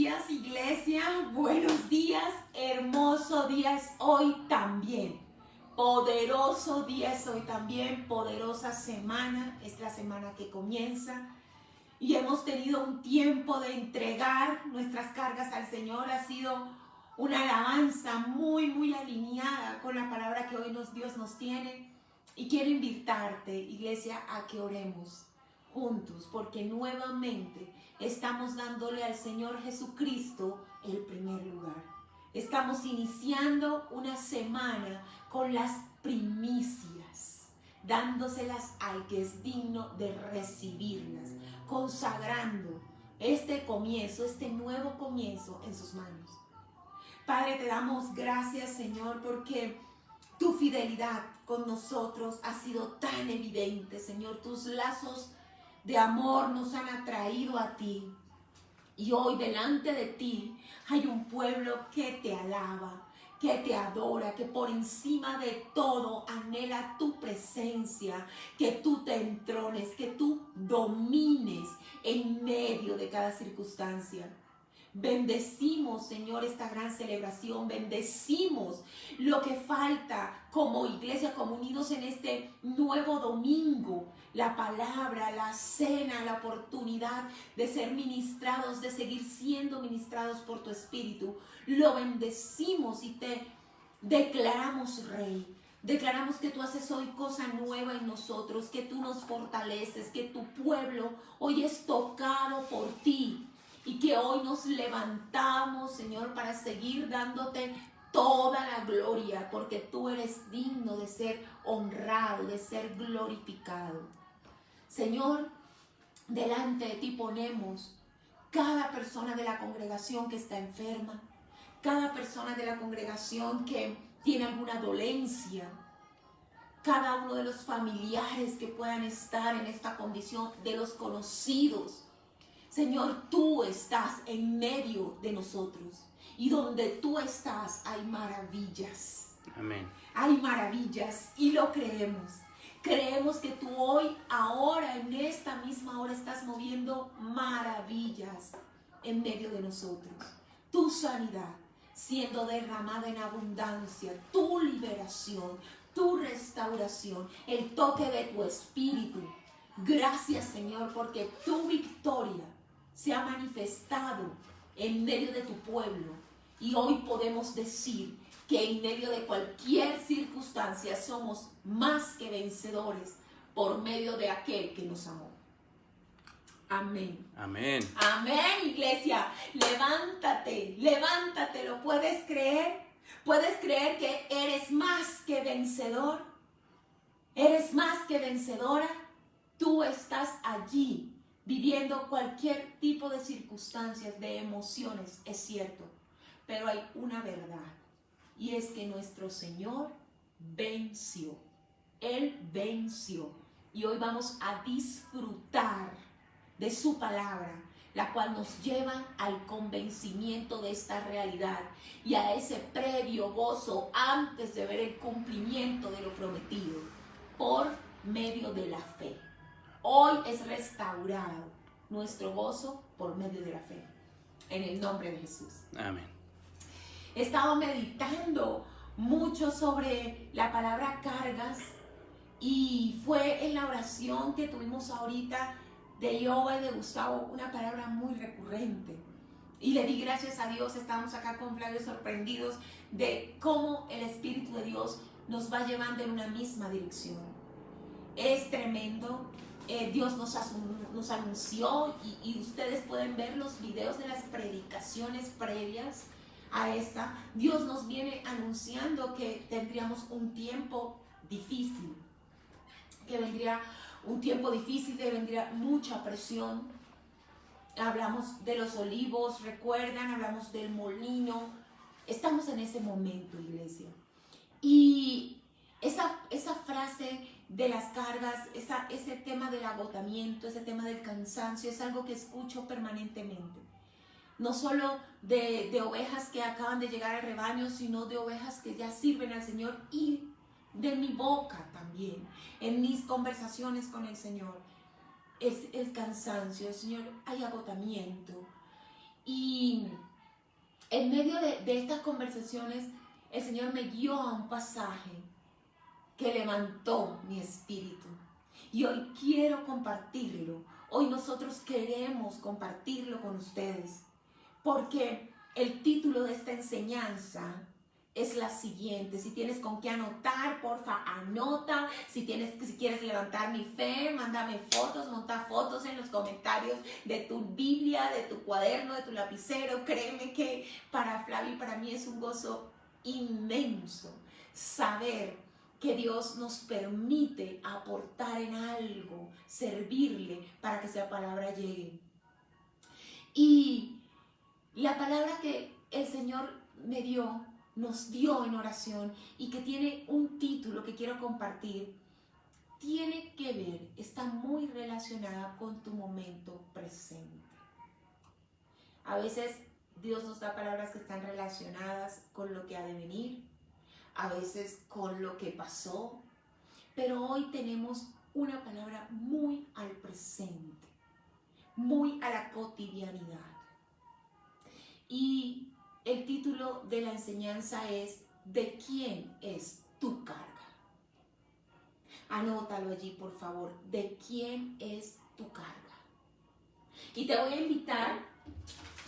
días, iglesia, buenos días, hermoso día es hoy también, poderoso día es hoy también, poderosa semana, es la semana que comienza y hemos tenido un tiempo de entregar nuestras cargas al Señor. Ha sido una alabanza muy alineada con la palabra que hoy Dios nos tiene, y quiero invitarte, iglesia, a que oremos juntos, porque nuevamente estamos dándole al Señor Jesucristo el primer lugar. Estamos iniciando una semana con las primicias, dándoselas al que es digno de recibirlas, consagrando este comienzo, este nuevo comienzo en sus manos. Padre, te damos gracias, Señor, porque tu fidelidad con nosotros ha sido tan evidente, Señor. Tus lazos de amor nos han atraído a ti. Y hoy delante de ti hay un pueblo que te alaba, que te adora, que por encima de todo anhela tu presencia, que tú te entrones, que tú domines en medio de cada circunstancia. Bendecimos, Señor, esta gran celebración, bendecimos lo que falta como iglesia, como unidos en este nuevo domingo, la palabra, la cena, la oportunidad de ser ministrados, de seguir siendo ministrados por tu Espíritu. Lo bendecimos y te declaramos Rey. Declaramos que tú haces hoy cosa nueva en nosotros, que tú nos fortaleces, que tu pueblo hoy es tocado por ti. Y que hoy nos levantamos, Señor, para seguir dándote toda la gloria, porque tú eres digno de ser honrado, de ser glorificado. Señor, delante de ti ponemos cada persona de la congregación que está enferma, cada persona de la congregación que tiene alguna dolencia, cada uno de los familiares que puedan estar en esta condición, de los conocidos. Señor, tú estás en medio de nosotros, y donde tú estás hay maravillas. Amén. Hay maravillas y lo creemos. Creemos que tú hoy, ahora, en esta misma hora estás moviendo maravillas en medio de nosotros. Tu sanidad siendo derramada en abundancia, tu liberación, tu restauración, el toque de tu espíritu. Gracias, Señor, porque tu victoria se ha manifestado en medio de tu pueblo, y hoy podemos decir que en medio de cualquier circunstancia somos más que vencedores por medio de aquel que nos amó. Amén. Amén. Amén, iglesia. Levántate, levántate. ¿Lo puedes creer? ¿Puedes creer que eres más que vencedor? ¿Eres más que vencedora? Tú estás allí viviendo cualquier tipo de circunstancias, de emociones, es cierto. Pero hay una verdad, y es que nuestro Señor venció. Él venció. Y hoy vamos a disfrutar de su palabra, la cual nos lleva al convencimiento de esta realidad y a ese previo gozo antes de ver el cumplimiento de lo prometido por medio de la fe. Hoy es restaurado nuestro gozo por medio de la fe, en el nombre de Jesús. Amén. He estado meditando mucho sobre la palabra cargas, y fue en la oración que tuvimos ahorita de Yoba y de Gustavo una palabra muy recurrente. Y le di gracias a Dios. Estamos acá con Flavio sorprendidos de cómo el Espíritu de Dios nos va llevando en una misma dirección. Es tremendo. Dios nos anunció, y ustedes pueden ver los videos de las predicaciones previas a esta. Dios nos viene anunciando que tendríamos un tiempo difícil, que vendría un tiempo difícil, que vendría mucha presión. Hablamos de los olivos, recuerdan, hablamos del molino. Estamos en ese momento, iglesia. Y esa frase de las cargas, ese tema del agotamiento, ese tema del cansancio, es algo que escucho permanentemente. No solo de ovejas que acaban de llegar al rebaño, sino de ovejas que ya sirven al Señor, y de mi boca también, en mis conversaciones con el Señor. Es el cansancio, el Señor, hay agotamiento. Y en medio de estas conversaciones, el Señor me guió a un pasaje que levantó mi espíritu. Y hoy quiero compartirlo. Hoy nosotros queremos compartirlo con ustedes. Porque el título de esta enseñanza es la siguiente. Si tienes con qué anotar, porfa, anota. Si quieres levantar mi fe, mándame fotos, monta fotos en los comentarios de tu Biblia, de tu cuaderno, de tu lapicero. Créeme que para Flavia y para mí es un gozo inmenso saber que Dios nos permite aportar en algo, servirle para que esa palabra llegue. Y la palabra que el Señor nos dio en oración y que tiene un título que quiero compartir, tiene que ver, está muy relacionada con tu momento presente. A veces Dios nos da palabras que están relacionadas con lo que ha de venir, a veces con lo que pasó, pero hoy tenemos una palabra muy al presente, muy a la cotidianidad. Y el título de la enseñanza es ¿de quién es tu carga? Anótalo allí, por favor. ¿De quién es tu carga? Y te voy a invitar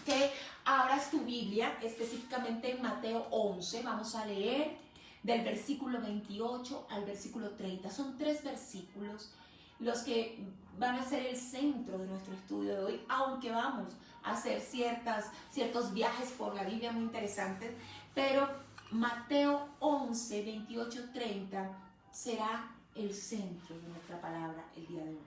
que abras tu Biblia, específicamente en Mateo 11. Vamos a leer del versículo 28 al versículo 30. Son 3 versículos los que van a ser el centro de nuestro estudio de hoy, aunque vamos a hacer ciertos viajes por la Biblia muy interesantes, pero Mateo 11, 28, 30 será el centro de nuestra palabra el día de hoy.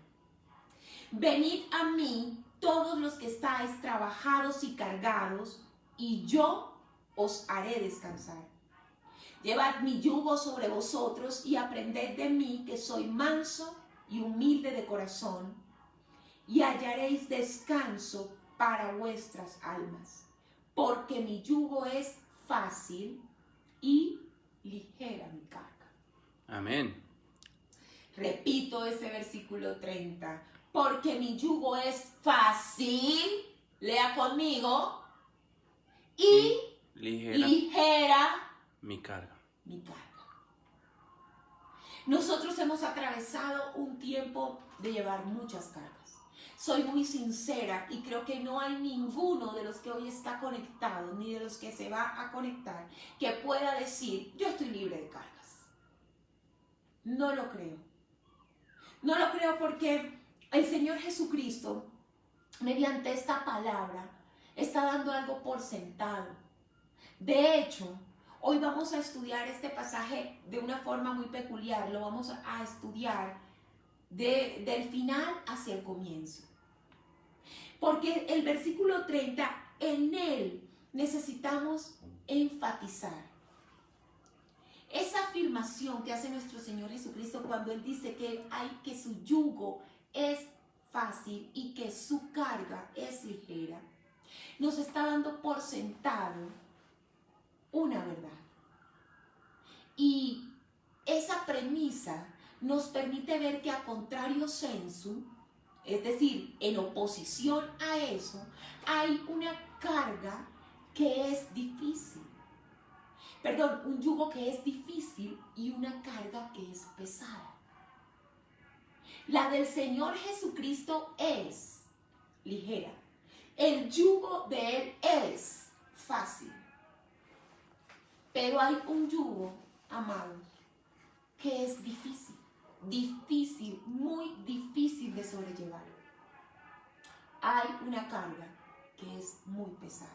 Venid a mí todos los que estáis trabajados y cargados, y yo os haré descansar. Llevad mi yugo sobre vosotros y aprended de mí, que soy manso y humilde de corazón, y hallaréis descanso para vuestras almas, porque mi yugo es fácil y ligera mi carga. Amén. Repito ese versículo 30, porque mi yugo es fácil, lea conmigo, y ligera mi carga. Mi carga. Nosotros hemos atravesado un tiempo de llevar muchas cargas. Soy muy sincera y creo que no hay ninguno de los que hoy está conectado, ni de los que se va a conectar, que pueda decir, yo estoy libre de cargas. No lo creo. No lo creo porque el Señor Jesucristo, mediante esta palabra, está dando algo por sentado. De hecho, hoy vamos a estudiar este pasaje de una forma muy peculiar. Lo vamos a estudiar del final hacia el comienzo. Porque el versículo 30, en él necesitamos enfatizar esa afirmación que hace nuestro Señor Jesucristo cuando Él dice que su yugo es fácil y que su carga es ligera. Nos está dando por sentado una verdad. Y esa premisa nos permite ver que a contrario sensu, es decir, en oposición a eso, hay una carga que es difícil. Perdón, un yugo que es difícil y una carga que es pesada. La del Señor Jesucristo es ligera. El yugo de Él es fácil. Pero hay un yugo, amados, que es difícil. Difícil, muy difícil de sobrellevar. Hay una carga que es muy pesada.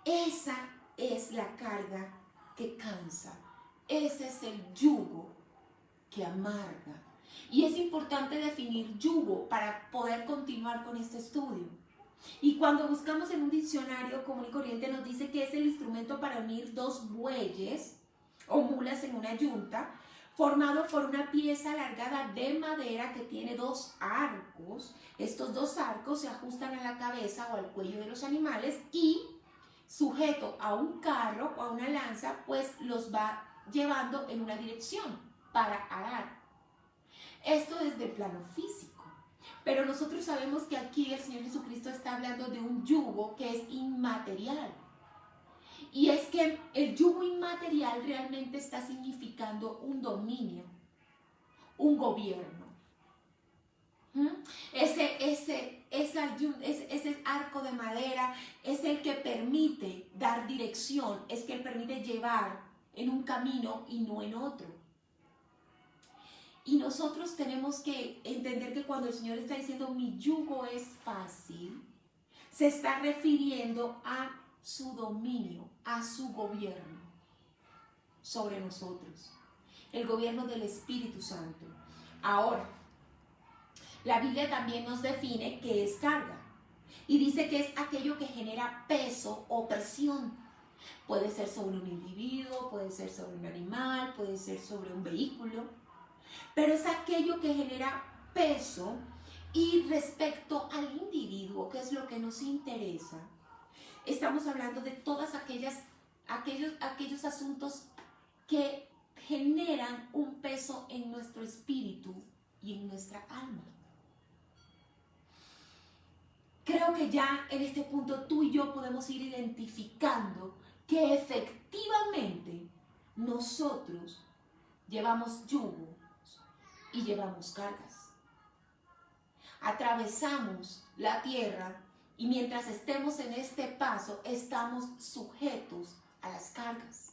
Esa es la carga que cansa. Ese es el yugo que amarga. Y es importante definir yugo para poder continuar con este estudio. Y cuando buscamos en un diccionario común y corriente nos dice que es el instrumento para unir 2 bueyes o mulas en una yunta, formado por una pieza alargada de madera que tiene 2 arcos. Estos 2 arcos se ajustan a la cabeza o al cuello de los animales y sujeto a un carro o a una lanza, pues los va llevando en una dirección para arar. Esto es de plano físico, Pero nosotros sabemos que aquí el Señor Jesucristo está hablando de un yugo que es inmaterial. Y es que el yugo inmaterial realmente está significando un dominio, un gobierno. Ese arco de madera es el que permite dar dirección, es que permite llevar en un camino y no en otro. Y nosotros tenemos que entender que cuando el Señor está diciendo mi yugo es fácil, se está refiriendo a su dominio, a su gobierno sobre nosotros, el gobierno del Espíritu Santo. Ahora, la Biblia también nos define qué es carga y dice que es aquello que genera peso o presión. Puede ser sobre un individuo, puede ser sobre un animal, puede ser sobre un vehículo, pero es aquello que genera peso. Y respecto al individuo, que es lo que nos interesa, estamos hablando de todas aquellos asuntos que generan un peso en nuestro espíritu y en nuestra alma. Creo que ya en este punto tú y yo podemos ir identificando que efectivamente nosotros llevamos yugos y llevamos cargas. Atravesamos la tierra y mientras estemos en este paso estamos sujetos a las cargas,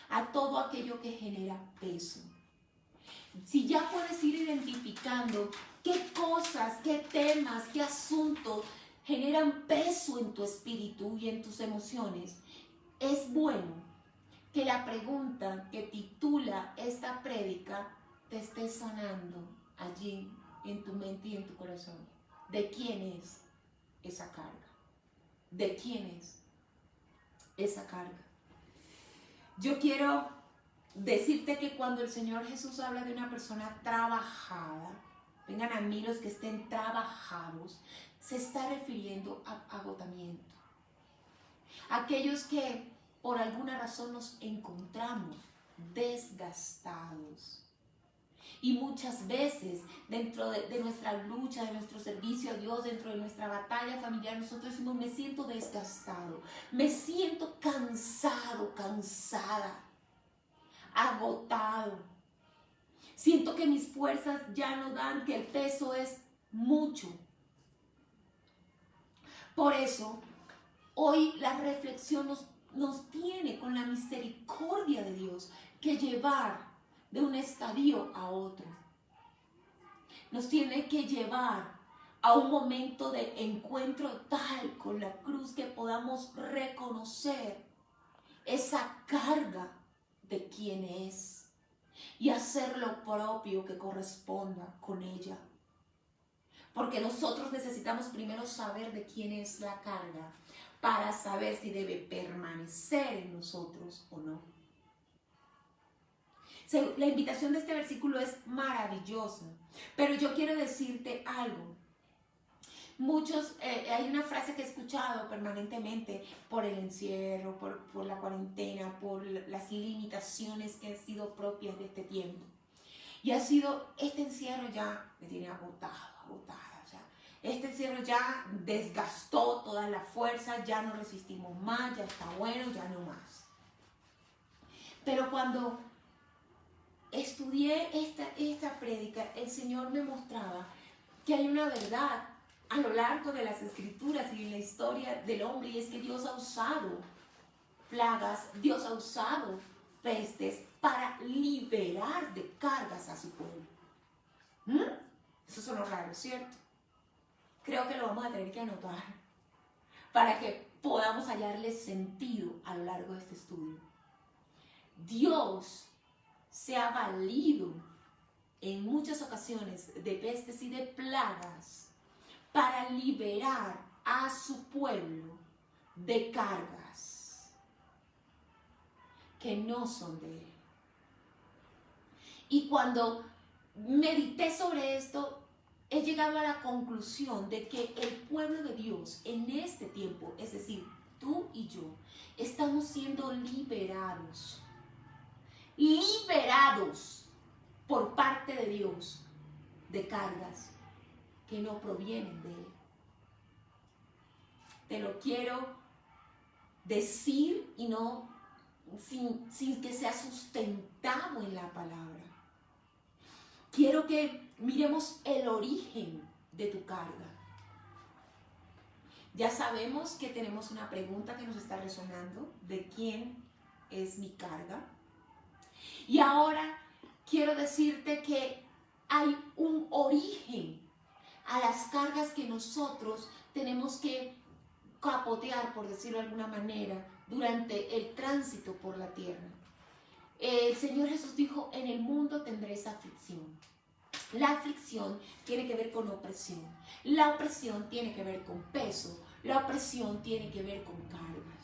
a todo aquello que genera peso. Si ya puedes ir identificando qué cosas, qué temas, qué asuntos generan peso en tu espíritu y en tus emociones, es bueno que la pregunta que titula esta prédica te esté sonando allí en tu mente y en tu corazón. ¿De quién es esa carga? ¿De quién es esa carga? Yo quiero decirte que cuando el Señor Jesús habla de una persona trabajada, vengan a mí los que estén trabajados, se está refiriendo a agotamiento. Aquellos que por alguna razón nos encontramos desgastados. Y muchas veces dentro de nuestra lucha, de nuestro servicio a Dios, dentro de nuestra batalla familiar, nosotros decimos, me siento desgastado, me siento cansado, cansada, agotado. Siento que mis fuerzas ya no dan, que el peso es mucho. Por eso, hoy la reflexión nos tiene con la misericordia de Dios que llevar de un estadio a otro. Nos tiene que llevar a un momento de encuentro tal con la cruz que podamos reconocer esa carga de quién es y hacer lo propio que corresponda con ella. Porque nosotros necesitamos primero saber de quién es la carga para saber si debe permanecer en nosotros o no. La invitación de este versículo es maravillosa, pero yo quiero decirte algo. Hay una frase que he escuchado permanentemente por el encierro, por la cuarentena, por las limitaciones que han sido propias de este tiempo. Y ha sido, este encierro ya me tiene agotada. O sea, este encierro ya desgastó toda la fuerza, ya no resistimos más, ya está bueno, ya no más. Pero cuando estudié esta prédica, el Señor me mostraba que hay una verdad a lo largo de las Escrituras y en la historia del hombre, y es que Dios ha usado plagas, Dios ha usado pestes para liberar de cargas a su pueblo. Eso suena raro, ¿cierto? Creo que lo vamos a tener que anotar para que podamos hallarle sentido a lo largo de este estudio. Dios se ha valido en muchas ocasiones de pestes y de plagas para liberar a su pueblo de cargas que no son de él. Y cuando medité sobre esto, he llegado a la conclusión de que el pueblo de Dios en este tiempo, es decir, tú y yo, estamos siendo liberados por parte de Dios de cargas. que no provienen de Él. Te lo quiero decir y no sin que sea sustentado en la palabra. Quiero que miremos el origen de tu carga. Ya sabemos que tenemos una pregunta que nos está resonando, ¿de quién es mi carga? Y ahora quiero decirte que hay un origen a las cargas que nosotros tenemos que capotear, por decirlo de alguna manera, durante el tránsito por la tierra. El Señor Jesús dijo, en el mundo tendréis aflicción. La aflicción tiene que ver con opresión. La opresión tiene que ver con peso. La opresión tiene que ver con cargas.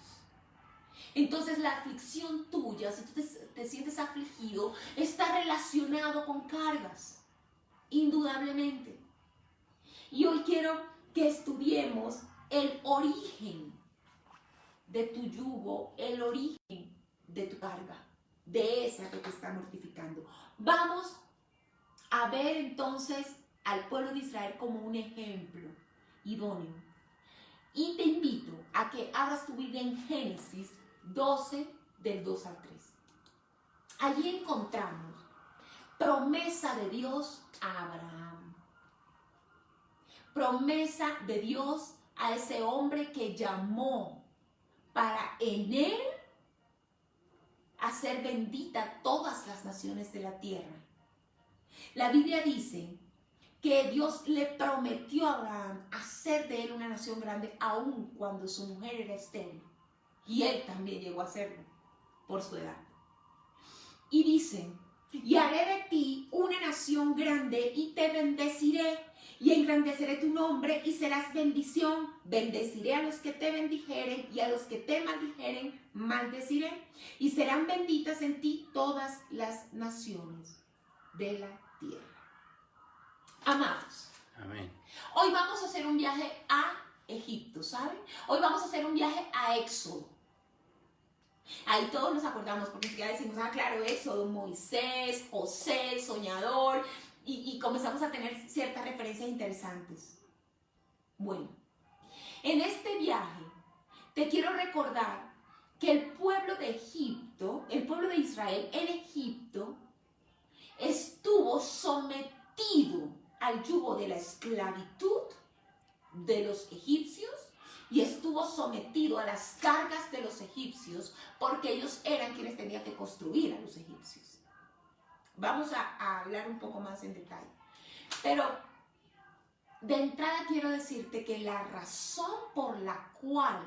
Entonces la aflicción tuya, si tú te sientes afligido, está relacionado con cargas, indudablemente. Y hoy quiero que estudiemos el origen de tu yugo, el origen de tu carga, de esa que te está mortificando. Vamos a ver entonces al pueblo de Israel como un ejemplo idóneo. Y te invito a que abras tu Biblia en Génesis 12, del 2 al 3. Allí encontramos promesa de Dios a Abraham. Promesa de Dios a ese hombre que llamó para en él hacer bendita todas las naciones de la tierra. La Biblia dice que Dios le prometió a Abraham hacer de él una nación grande, aun cuando su mujer era estéril. Y él también llegó a hacerlo por su edad. Y dice, y haré de ti una nación grande y te bendeciré y engrandeceré tu nombre y serás bendición. Bendeciré a los que te bendijeren y a los que te maldijeren maldeciré. Y serán benditas en ti todas las naciones de la tierra. Amados, Amén. hoy vamos a hacer un viaje a Egipto, ¿saben? Hoy vamos a hacer un viaje a Éxodo. Ahí todos nos acordamos, porque ya decimos, claro, Éxodo, Moisés, José, el soñador, y comenzamos a tener ciertas referencias interesantes. Bueno, en este viaje te quiero recordar que el pueblo de Egipto, el pueblo de Israel en Egipto, estuvo sometido al yugo de la esclavitud de los egipcios y estuvo sometido a las cargas de los egipcios porque ellos eran quienes tenían que construir a los egipcios. Vamos a hablar un poco más en detalle. Pero de entrada quiero decirte que la razón por la cual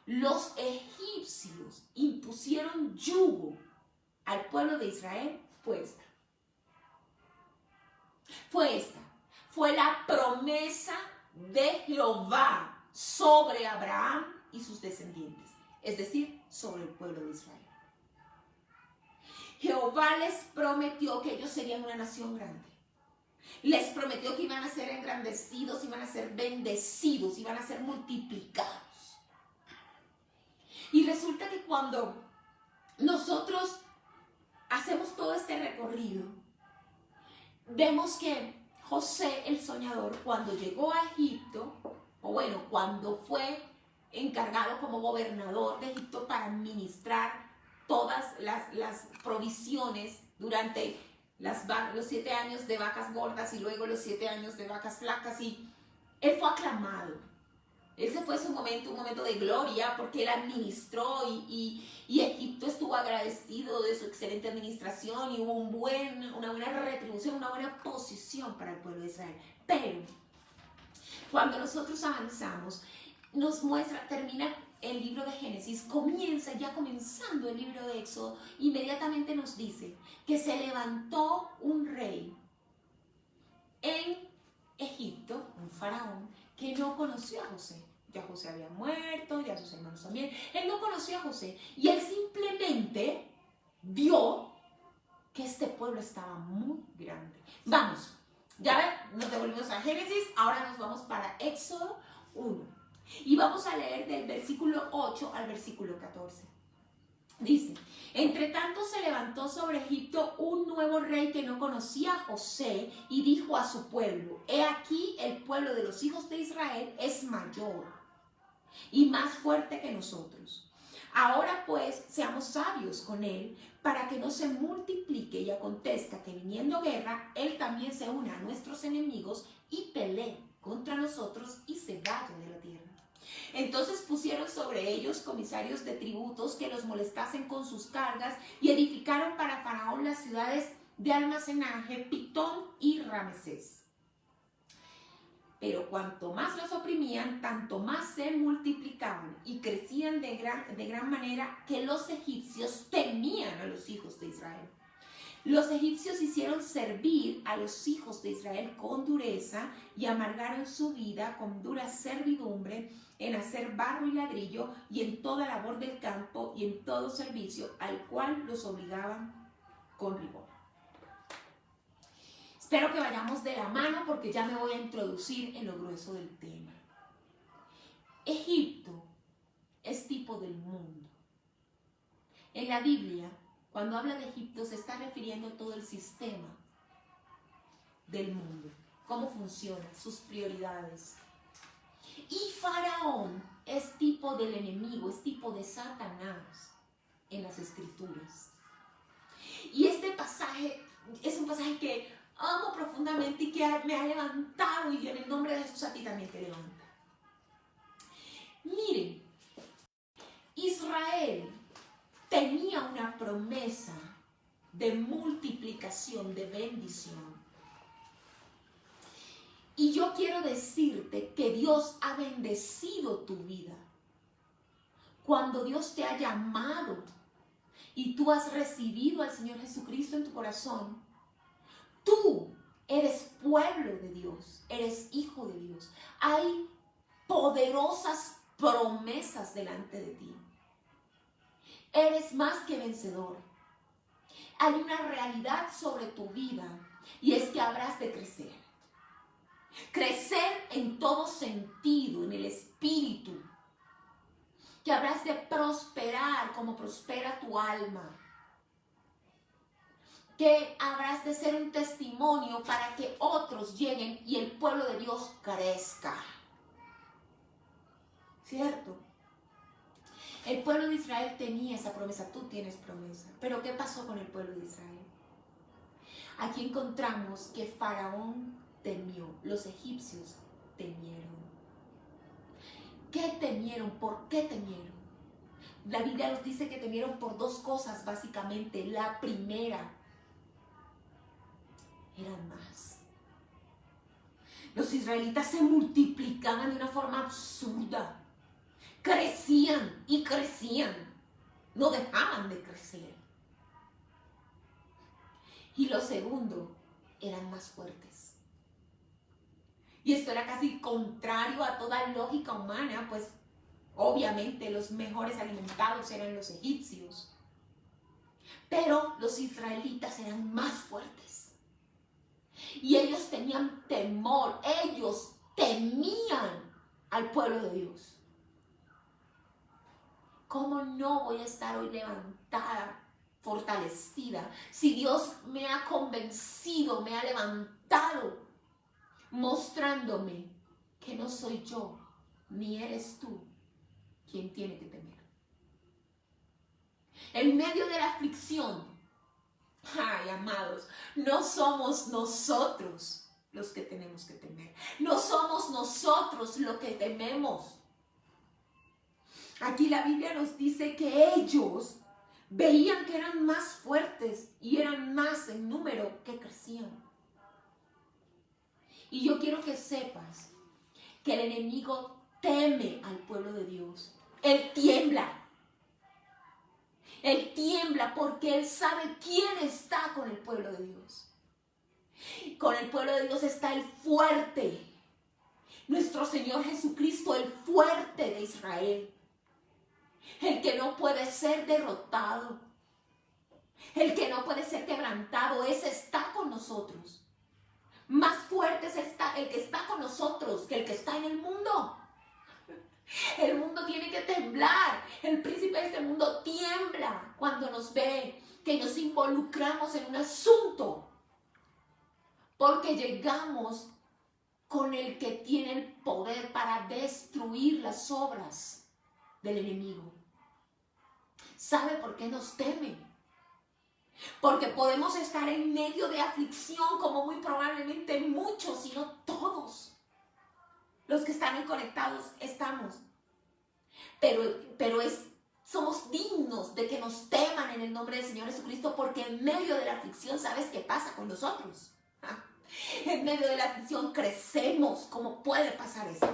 los egipcios impusieron yugo al pueblo de Israel fue esta. Fue la promesa de Jehová sobre Abraham y sus descendientes, es decir, sobre el pueblo de Israel. Jehová les prometió que ellos serían una nación grande. Les prometió que iban a ser engrandecidos, iban a ser bendecidos, iban a ser multiplicados. Y resulta que cuando nosotros hacemos todo este recorrido, vemos que José el soñador, cuando llegó a Egipto, o bueno, cuando fue encargado como gobernador de Egipto para administrar todas las provisiones durante los 7 años de vacas gordas y luego los 7 años de vacas flacas, y él fue aclamado. Ese fue su momento, un momento de gloria, porque él administró y Egipto estuvo agradecido de su excelente administración y hubo una buena retribución, una buena posición para el pueblo de Israel. Pero cuando nosotros avanzamos, nos muestra, termina el libro de Génesis, comenzando el libro de Éxodo, inmediatamente nos dice que se levantó un rey en Egipto, un faraón, que no conoció a José. Ya José había muerto, ya sus hermanos también. Él no conoció a José y él simplemente vio que este pueblo estaba muy grande. Vamos, ya ven, nos devolvimos a Génesis, ahora nos vamos para Éxodo 1. Y vamos a leer del versículo 8 al versículo 14. Dice, entre tanto se levantó sobre Egipto un nuevo rey que no conocía a José y dijo a su pueblo, he aquí el pueblo de los hijos de Israel es mayor y más fuerte que nosotros. Ahora pues seamos sabios con él para que no se multiplique y acontezca que viniendo guerra, él también se una a nuestros enemigos y pelee contra nosotros y se vaya de la tierra. Entonces pusieron sobre ellos comisarios de tributos que los molestasen con sus cargas y edificaron para Faraón las ciudades de almacenaje, Pitón y Ramesés. Pero cuanto más los oprimían, tanto más se multiplicaban y crecían de gran manera que los egipcios temían a los hijos de Israel. Los egipcios hicieron servir a los hijos de Israel con dureza y amargaron su vida con dura servidumbre en hacer barro y ladrillo y en toda labor del campo y en todo servicio al cual los obligaban con rigor. Espero que vayamos de la mano porque ya me voy a introducir en lo grueso del tema. Egipto es tipo del mundo. En la Biblia, cuando habla de Egipto, se está refiriendo a todo el sistema del mundo, cómo funciona, sus prioridades. Y Faraón es tipo del enemigo, es tipo de Satanás en las Escrituras. Y este pasaje es un pasaje que amo profundamente y que me ha levantado, y en el nombre de Jesús a ti también te levanta. Miren, Israel tenía una promesa de multiplicación, de bendición. Y yo quiero decirte que Dios ha bendecido tu vida. Cuando Dios te ha llamado y tú has recibido al Señor Jesucristo en tu corazón, tú eres pueblo de Dios, eres hijo de Dios. Hay poderosas promesas delante de ti. Eres más que vencedor. Hay una realidad sobre tu vida y es que habrás de crecer. Crecer en todo sentido, en el espíritu. Que habrás de prosperar como prospera tu alma. Que habrás de ser un testimonio para que otros lleguen y el pueblo de Dios crezca. ¿Cierto? El pueblo de Israel tenía esa promesa, tú tienes promesa. Pero ¿qué pasó con el pueblo de Israel? Aquí encontramos que Faraón temió, los egipcios temieron. ¿Qué temieron? ¿Por qué temieron? La Biblia nos dice que temieron por dos cosas básicamente. La primera, eran más. Los israelitas se multiplicaban de una forma absurda. Crecían y crecían. No dejaban de crecer. Y lo segundo, eran más fuertes. Y esto era casi contrario a toda lógica humana, pues obviamente los mejores alimentados eran los egipcios. Pero los israelitas eran más fuertes. Y ellos tenían temor, ellos temían al pueblo de Dios. ¿Cómo no voy a estar hoy levantada, fortalecida, si Dios me ha convencido, me ha levantado, mostrándome que no soy yo, ni eres tú quien tiene que temer? En medio de la aflicción, ay, amados, no somos nosotros los que tenemos que temer. No somos nosotros los que tememos. Aquí la Biblia nos dice que ellos veían que eran más fuertes y eran más en número, que crecían. Y yo quiero que sepas que el enemigo teme al pueblo de Dios. Él tiembla. Él tiembla porque él sabe quién está con el pueblo de Dios. Con el pueblo de Dios está el fuerte. Nuestro Señor Jesucristo, el fuerte de Israel. El que no puede ser derrotado. El que no puede ser quebrantado. Ese está con nosotros. Más fuerte es el que está con nosotros que el que está en el mundo. El mundo tiene que temblar. El príncipe de este mundo tiembla cuando nos ve que nos involucramos en un asunto. Porque llegamos con el que tiene el poder para destruir las obras del enemigo. ¿Sabe por qué nos teme? Porque podemos estar en medio de aflicción, como muy probablemente muchos, si no todos los que están ahí conectados estamos. Pero somos dignos de que nos teman en el nombre del Señor Jesucristo, porque en medio de la aflicción, ¿sabes qué pasa con nosotros? En medio de la aflicción crecemos. ¿Cómo puede pasar eso?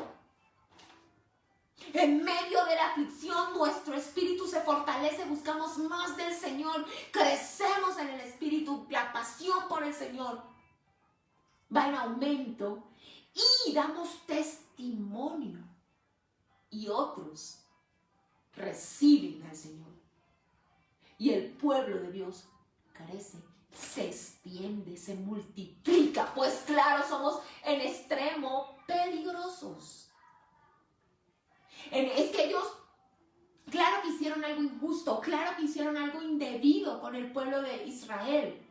En medio de la aflicción nuestro espíritu se fortalece, buscamos más del Señor, crecemos en el espíritu, la pasión por el Señor va en aumento y damos testimonio y otros reciben al Señor. Y el pueblo de Dios crece, se extiende, se multiplica. Pues claro, somos en extremo peligrosos. Es que ellos, claro que hicieron algo injusto, claro que hicieron algo indebido con el pueblo de Israel.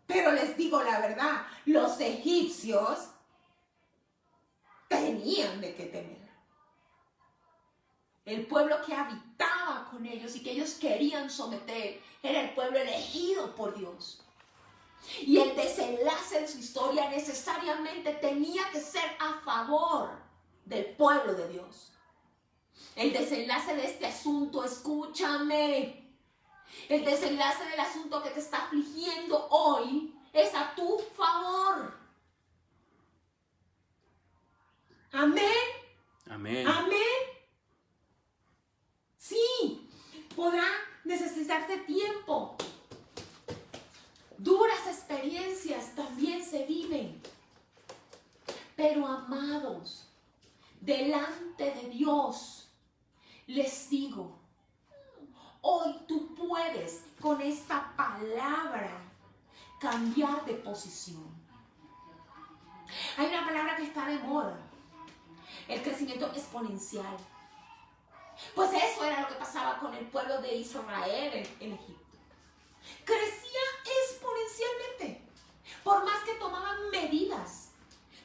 Pero les digo la verdad, los egipcios tenían de qué temer. El pueblo que habitaba con ellos y que ellos querían someter era el pueblo elegido por Dios. Y el desenlace de su historia necesariamente tenía que ser a favor del pueblo de Dios. El desenlace de este asunto, escúchame, el desenlace del asunto que te está afligiendo hoy es a tu favor. Amén. Amén. Amén. Sí, podrá necesitarse tiempo. Duras experiencias también se viven. Pero amados, delante de Dios, les digo, hoy tú puedes con esta palabra cambiar de posición. Hay una palabra que está de moda, el crecimiento exponencial. Pues eso era lo que pasaba con el pueblo de Israel en Egipto. Crecía exponencialmente, por más que tomaban medidas,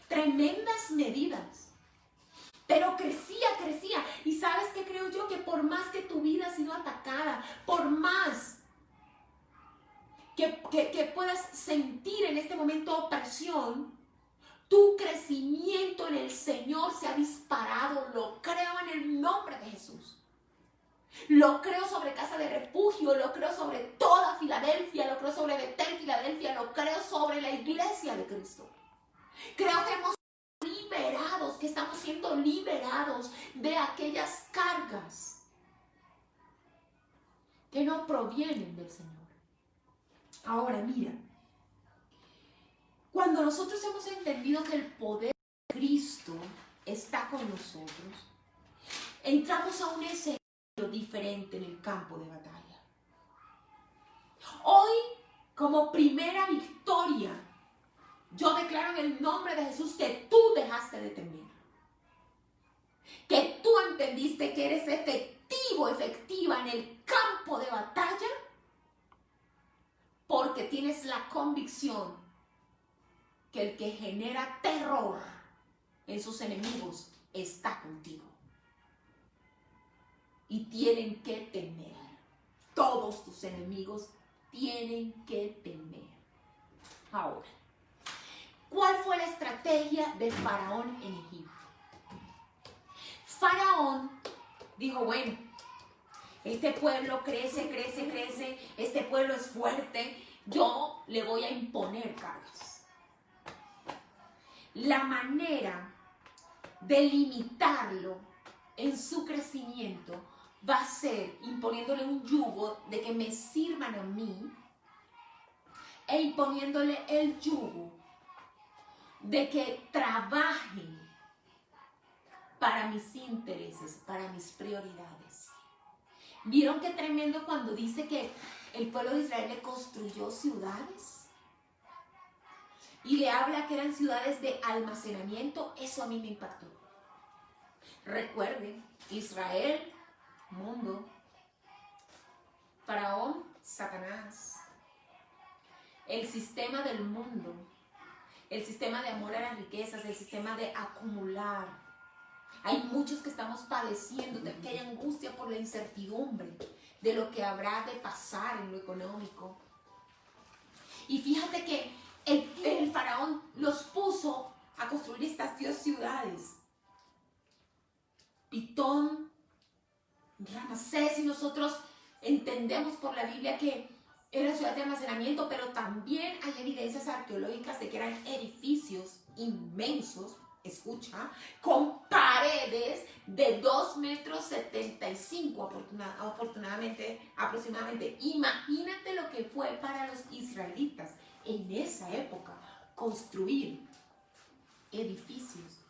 tremendas medidas. Pero crecía. ¿Y sabes qué creo yo? Que por más que tu vida ha sido atacada, por más que puedas sentir en este momento opresión, tu crecimiento en el Señor se ha disparado. Lo creo en el nombre de Jesús. Lo creo sobre Casa de Refugio, lo creo sobre toda Filadelfia, lo creo sobre Betel, Filadelfia, lo creo sobre la iglesia de Cristo. Creo que hemos liberados, que estamos siendo liberados de aquellas cargas que no provienen del Señor. Ahora mira, cuando nosotros hemos entendido que el poder de Cristo está con nosotros, entramos a un escenario diferente en el campo de batalla. Hoy, como primera victoria, yo declaro en el nombre de Jesús que tú dejaste de temer. Que tú entendiste que eres efectiva en el campo de batalla porque tienes la convicción que el que genera terror en sus enemigos está contigo. Y tienen que temer. Todos tus enemigos tienen que temer. Ahora, ¿cuál fue la estrategia de Faraón en Egipto? Faraón dijo, bueno, este pueblo crece, este pueblo es fuerte, yo le voy a imponer cargas. La manera de limitarlo en su crecimiento va a ser imponiéndole un yugo de que me sirvan a mí e imponiéndole el yugo de que trabajen para mis intereses, para mis prioridades. ¿Vieron qué tremendo cuando dice que el pueblo de Israel le construyó ciudades? Y le habla que eran ciudades de almacenamiento. Eso a mí me impactó. Recuerden, Israel, mundo, Faraón, Satanás, el sistema del mundo, el sistema de amor a las riquezas, el sistema de acumular. Hay muchos que estamos padeciendo, que hay angustia por la incertidumbre de lo que habrá de pasar en lo económico. Y fíjate que el faraón los puso a construir estas 10 ciudades. Pitón, Ramsés, y nosotros entendemos por la Biblia que eran ciudades de almacenamiento, pero también hay evidencias arqueológicas de que eran edificios inmensos, escucha, con paredes de 2,75 metros aproximadamente. Imagínate lo que fue para los israelitas en esa época construir edificios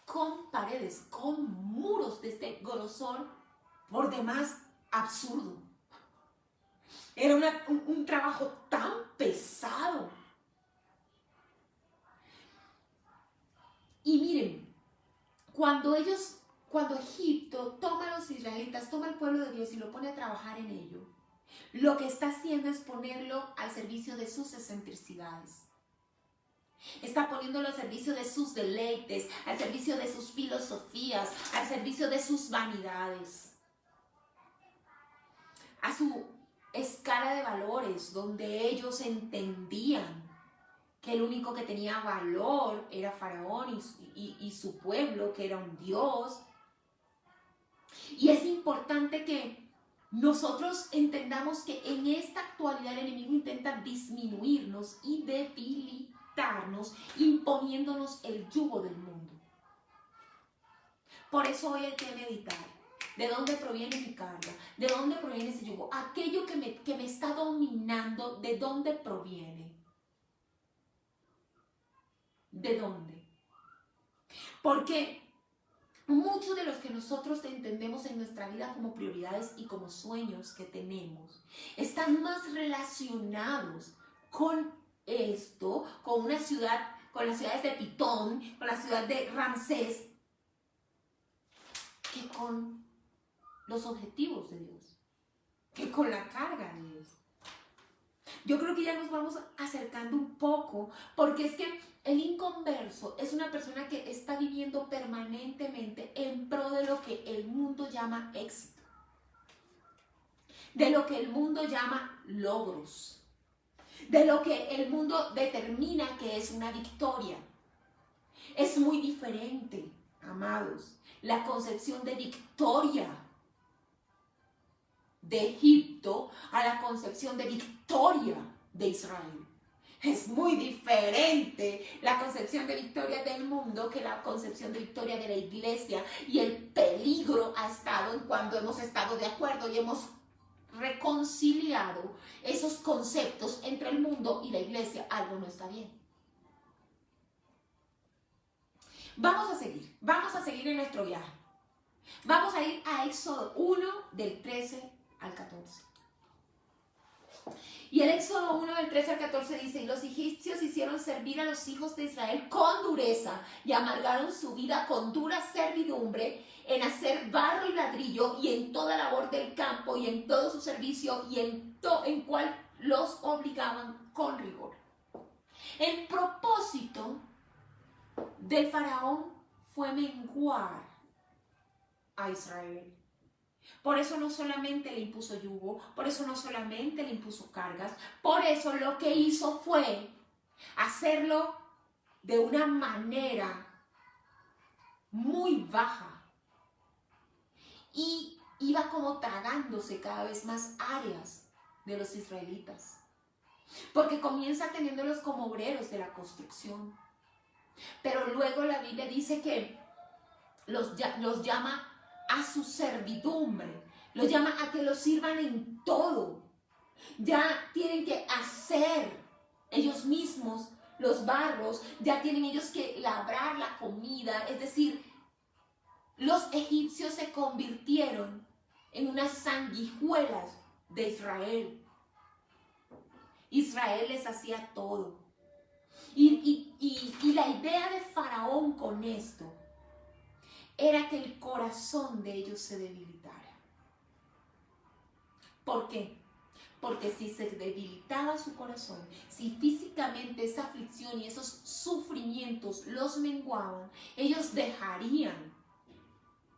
con paredes, con muros de este grosor por demás absurdo. Era un trabajo tan pesado. Y miren, cuando Egipto toma a los israelitas, toma al pueblo de Dios y lo pone a trabajar en ello, lo que está haciendo es ponerlo al servicio de sus excentricidades. Está poniéndolo al servicio de sus deleites, al servicio de sus filosofías, al servicio de sus vanidades. A su escala de valores, donde ellos entendían que el único que tenía valor era Faraón y su pueblo, que era un dios. Y es importante que nosotros entendamos que en esta actualidad el enemigo intenta disminuirnos y debilitarnos, imponiéndonos el yugo del mundo. Por eso hoy hay que meditar. ¿De dónde proviene mi carga? ¿De dónde proviene ese yugo? Aquello que me está dominando, ¿de dónde proviene? ¿De dónde? Porque muchos de los que nosotros entendemos en nuestra vida como prioridades y como sueños que tenemos están más relacionados con esto, con una ciudad, con las ciudades de Pitón, con la ciudad de Ramsés, que con los objetivos de Dios, que con la carga de Dios. Yo creo que ya nos vamos acercando un poco, porque es que el inconverso es una persona que está viviendo permanentemente en pro de lo que el mundo llama éxito, de lo que el mundo llama logros, de lo que el mundo determina que es una victoria. Es muy diferente, amados, la concepción de victoria de Egipto a la concepción de victoria de Israel. Es muy diferente la concepción de victoria del mundo que la concepción de victoria de la iglesia, y el peligro ha estado en cuando hemos estado de acuerdo y hemos reconciliado esos conceptos entre el mundo y la iglesia. Algo no está bien. Vamos a seguir en nuestro viaje. Vamos a ir a Éxodo 1 del 13 al 14. Y el Éxodo 1 del 13 al 14 dice: y los egipcios hicieron servir a los hijos de Israel con dureza y amargaron su vida con dura servidumbre en hacer barro y ladrillo y en toda labor del campo y en todo su servicio y en cual los obligaban con rigor. El propósito del faraón fue menguar a Israel. Por eso no solamente le impuso yugo, por eso no solamente le impuso cargas, por eso lo que hizo fue hacerlo de una manera muy baja. Y iba como tragándose cada vez más áreas de los israelitas. Porque comienza teniéndolos como obreros de la construcción. Pero luego la Biblia dice que los llama a su servidumbre, los llama a que los sirvan en todo. Ya tienen que hacer ellos mismos los barros, ya tienen ellos que labrar la comida. Es decir, los egipcios se convirtieron en unas sanguijuelas de Israel. Israel les hacía todo. Y la idea de Faraón con esto era que el corazón de ellos se debilitara. ¿Por qué? Porque si se debilitaba su corazón, si físicamente esa aflicción y esos sufrimientos los menguaban, ellos dejarían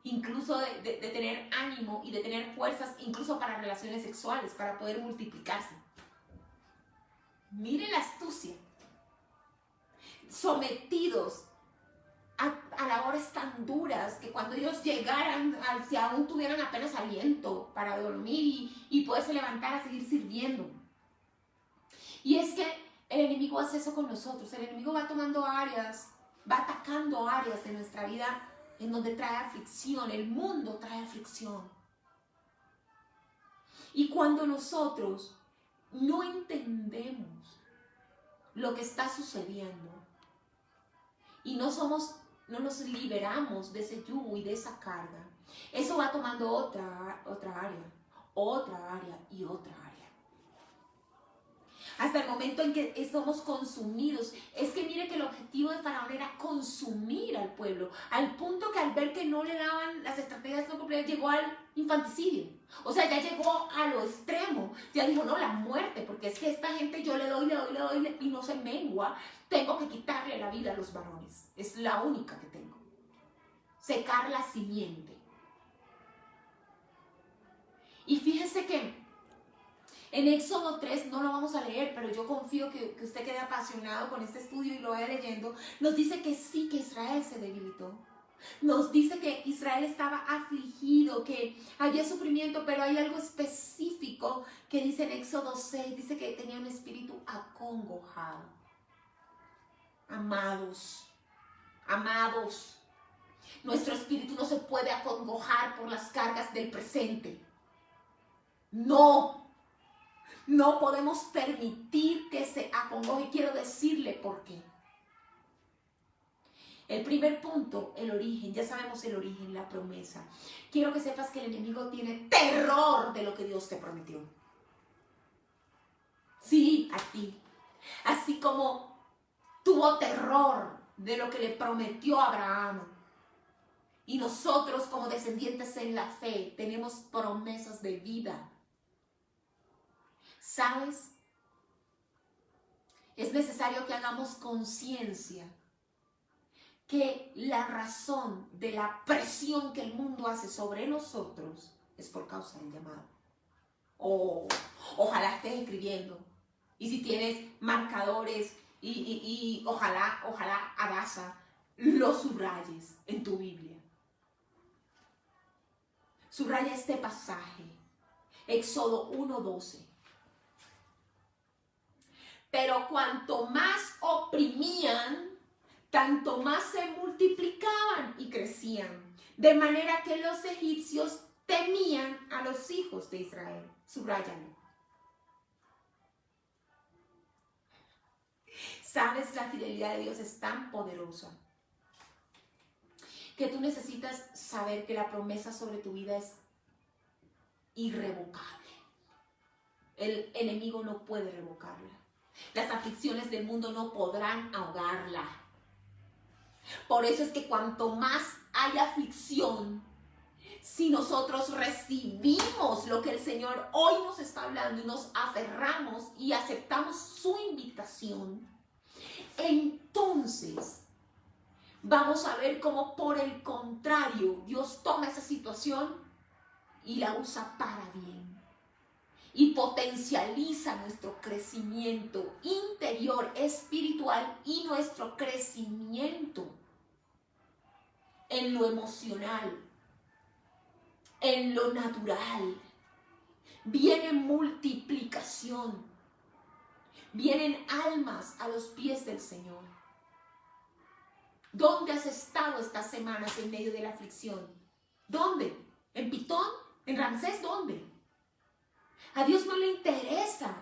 incluso de tener ánimo y de tener fuerzas, incluso para relaciones sexuales, para poder multiplicarse. Mire la astucia. Sometidos a labores tan duras que cuando ellos llegaran, si aún tuvieran apenas aliento para dormir y poderse levantar a seguir sirviendo. Y es que el enemigo hace eso con nosotros. El enemigo va tomando áreas, va atacando áreas de nuestra vida en donde trae aflicción. El mundo trae aflicción. Y cuando nosotros no entendemos lo que está sucediendo y no nos liberamos de ese yugo y de esa carga, eso va tomando otra área y otra área. Hasta el momento en que somos consumidos. Es que mire que el objetivo de Faraón era consumir al pueblo, al punto que al ver que no le daban las estrategias no cumplidas, llegó al infanticidio. O sea, ya llegó a lo extremo. Ya dijo, no, la muerte, porque es que esta gente yo le doy y no se mengua. Tengo que quitarle la vida a los varones. Es la única que tengo. Secar la simiente. Y fíjese que en Éxodo 3, no lo vamos a leer, pero yo confío que usted quede apasionado con este estudio y lo vaya leyendo. Nos dice que sí, que Israel se debilitó. Nos dice que Israel estaba afligido, que había sufrimiento, pero hay algo específico que dice en Éxodo 6, dice que tenía un espíritu acongojado. Amados, nuestro espíritu no se puede acongojar por las cargas del presente. No podemos permitir que se acongoje. Quiero decirle por qué. El primer punto, el origen. Ya sabemos el origen, la promesa. Quiero que sepas que el enemigo tiene terror de lo que Dios te prometió. Sí, a ti. Así como tuvo terror de lo que le prometió a Abraham. Y nosotros como descendientes en la fe tenemos promesas de vida. ¿Sabes? Es necesario que hagamos conciencia que la razón de la presión que el mundo hace sobre nosotros es por causa del llamado. Ojalá estés escribiendo. Y si tienes marcadores y ojalá Adasa, lo subrayes en tu Biblia. Subraya este pasaje. Éxodo 1:12. Pero cuanto más oprimían, tanto más se multiplicaban y crecían. De manera que los egipcios temían a los hijos de Israel. Subráyalo. ¿Sabes? La fidelidad de Dios es tan poderosa que tú necesitas saber que la promesa sobre tu vida es irrevocable. El enemigo no puede revocarla. Las aflicciones del mundo no podrán ahogarla. Por eso es que cuanto más hay aflicción, si nosotros recibimos lo que el Señor hoy nos está hablando y nos aferramos y aceptamos su invitación, entonces vamos a ver cómo por el contrario Dios toma esa situación y la usa para bien. Y potencializa nuestro crecimiento interior, espiritual y nuestro crecimiento en lo emocional, en lo natural. Viene multiplicación, vienen almas a los pies del Señor. ¿Dónde has estado estas semanas en medio de la aflicción? ¿Dónde? ¿En Pitón? ¿En Ramsés? ¿Dónde? A Dios no le interesa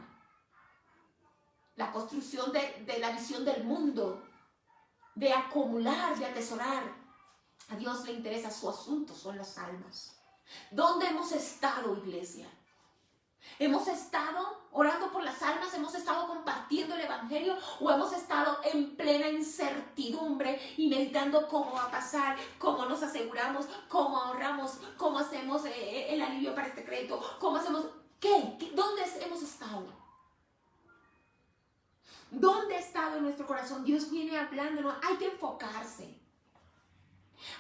la construcción de la visión del mundo, de acumular, de atesorar. A Dios le interesa, su asunto son las almas. ¿Dónde hemos estado, iglesia? ¿Hemos estado orando por las almas? ¿Hemos estado compartiendo el evangelio? ¿O hemos estado en plena incertidumbre y meditando cómo va a pasar, cómo nos aseguramos, cómo ahorramos, cómo hacemos el alivio para este crédito, cómo hacemos... ¿Qué? ¿Dónde hemos estado? ¿Dónde ha estado en nuestro corazón? Dios viene hablándonos. Hay que enfocarse.